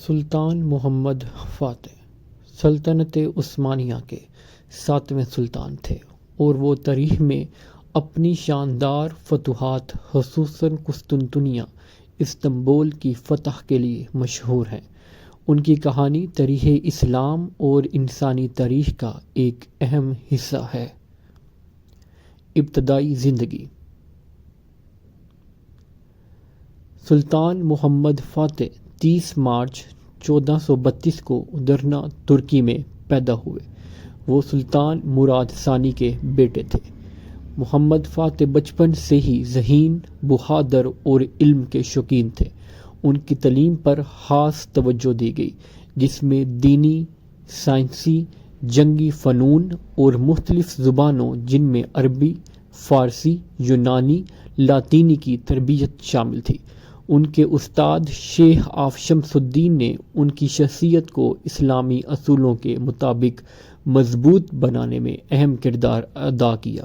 سلطان محمد فاتح سلطنت عثمانیہ کے 7ویں سلطان تھے اور وہ تاریخ میں اپنی شاندار فتوحات خصوصاً قسطنطنیہ استنبول کی فتح کے لیے مشہور ہیں۔ ان کی کہانی تاریخ اسلام اور انسانی تاریخ کا ایک اہم حصہ ہے۔ ابتدائی زندگی۔ سلطان محمد فاتح 30 مارچ 1432 کو درنا ترکی میں پیدا ہوئے۔ وہ سلطان مراد ثانی کے بیٹے تھے۔ محمد فاتح بچپن سے ہی ذہین، بہادر اور علم کے شوقین تھے۔ ان کی تعلیم پر خاص توجہ دی گئی، جس میں دینی، سائنسی، جنگی فنون اور مختلف زبانوں جن میں عربی، فارسی، یونانی، لاطینی کی تربیت شامل تھی۔ ان کے استاد شیخ آف شمس الدین نے ان کی شخصیت کو اسلامی اصولوں کے مطابق مضبوط بنانے میں اہم کردار ادا کیا۔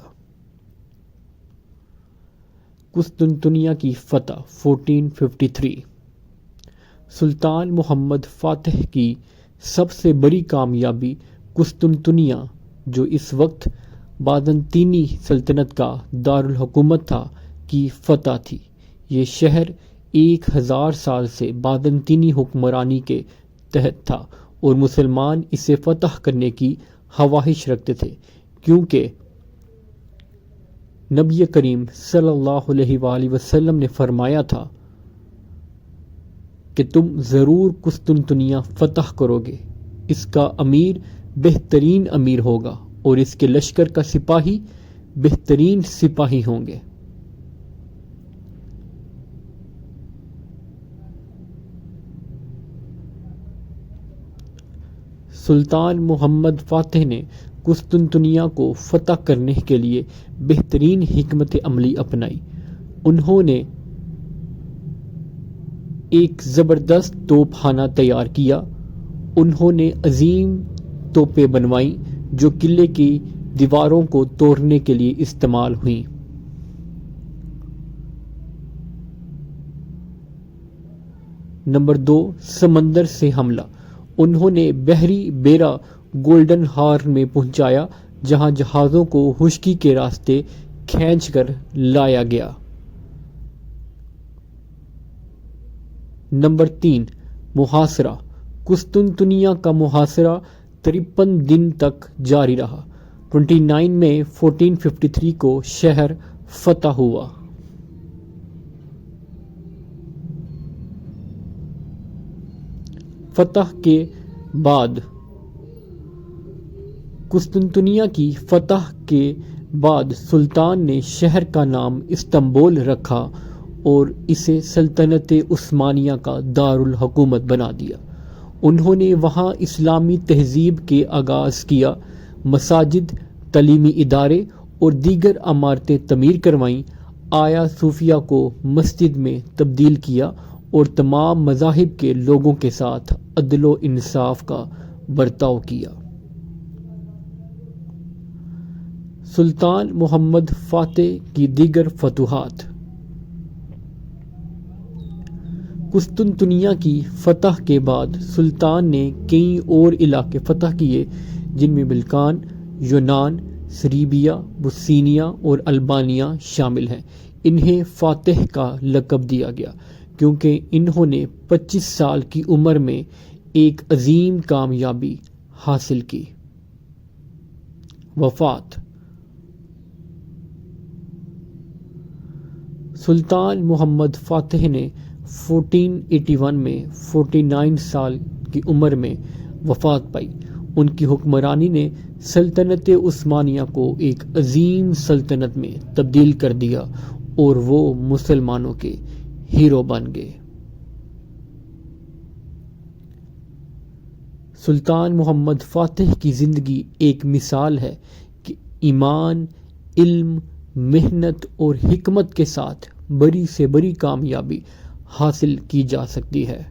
قسطنطنیہ کی فتح 1453۔ سلطان محمد فاتح کی سب سے بڑی کامیابی قسطنطنیہ، جو اس وقت بازنطینی سلطنت کا دارالحکومت تھا، کی فتح تھی۔ یہ شہر 1000 سال سے بازنطینی حکمرانی کے تحت تھا اور مسلمان اسے فتح کرنے کی خواہش رکھتے تھے، کیونکہ نبی کریم صلی اللہ علیہ وآلہ وسلم نے فرمایا تھا کہ تم ضرور قسطنطنیہ فتح کرو گے۔ اس کا امیر بہترین امیر ہوگا اور اس کے لشکر کا سپاہی بہترین سپاہی ہوں گے۔ سلطان محمد فاتح نے قسطنطنیہ کو فتح کرنے کے لیے بہترین حکمت عملی اپنائی۔ انہوں نے ایک زبردست توپ خانہ تیار کیا۔ انہوں نے عظیم توپیں بنوائیں جو قلعے کی دیواروں کو توڑنے کے لیے استعمال ہوئیں۔ نمبر 2، سمندر سے حملہ۔ انہوں نے بحری بیڑا گولڈن ہارن میں پہنچایا، جہاں جہازوں کو خشکی کے راستے کھینچ کر لایا گیا۔ نمبر 3، محاصرہ۔ قسطنطنیہ کا محاصرہ 53 دن تک جاری رہا۔ 29 مئی 1453 کو شہر فتح ہوا۔ فتح کے بعد قسطنطنیہ کی فتح کے بعد سلطان نے شہر کا نام استنبول رکھا اور اسے سلطنت عثمانیہ کا دارالحکومت بنا دیا۔ انہوں نے وہاں اسلامی تہذیب کے آغاز کیا، مساجد، تعلیمی ادارے اور دیگر عمارتیں تعمیر کروائیں، آیا صوفیہ کو مسجد میں تبدیل کیا اور تمام مذاہب کے لوگوں کے ساتھ عدل و انصاف کا برتاؤ کیا۔ سلطان محمد فاتح کی دیگر فتوحات۔ قسطنطنیہ کی فتح کے بعد سلطان نے کئی اور علاقے فتح کیے، جن میں بلقان، یونان، سریبیا، بسینیا اور البانیہ شامل ہیں۔ انہیں فاتح کا لقب دیا گیا کیونکہ انہوں نے 25 سال کی عمر میں ایک عظیم کامیابی حاصل کی۔ وفات۔ سلطان محمد فاتح نے 1481 میں 49 سال کی عمر میں وفات پائی۔ ان کی حکمرانی نے سلطنت عثمانیہ کو ایک عظیم سلطنت میں تبدیل کر دیا اور وہ مسلمانوں کے ہیرو بن گئے۔ سلطان محمد فاتح کی زندگی ایک مثال ہے کہ ایمان، علم، محنت اور حکمت کے ساتھ بڑی سے بڑی کامیابی حاصل کی جا سکتی ہے۔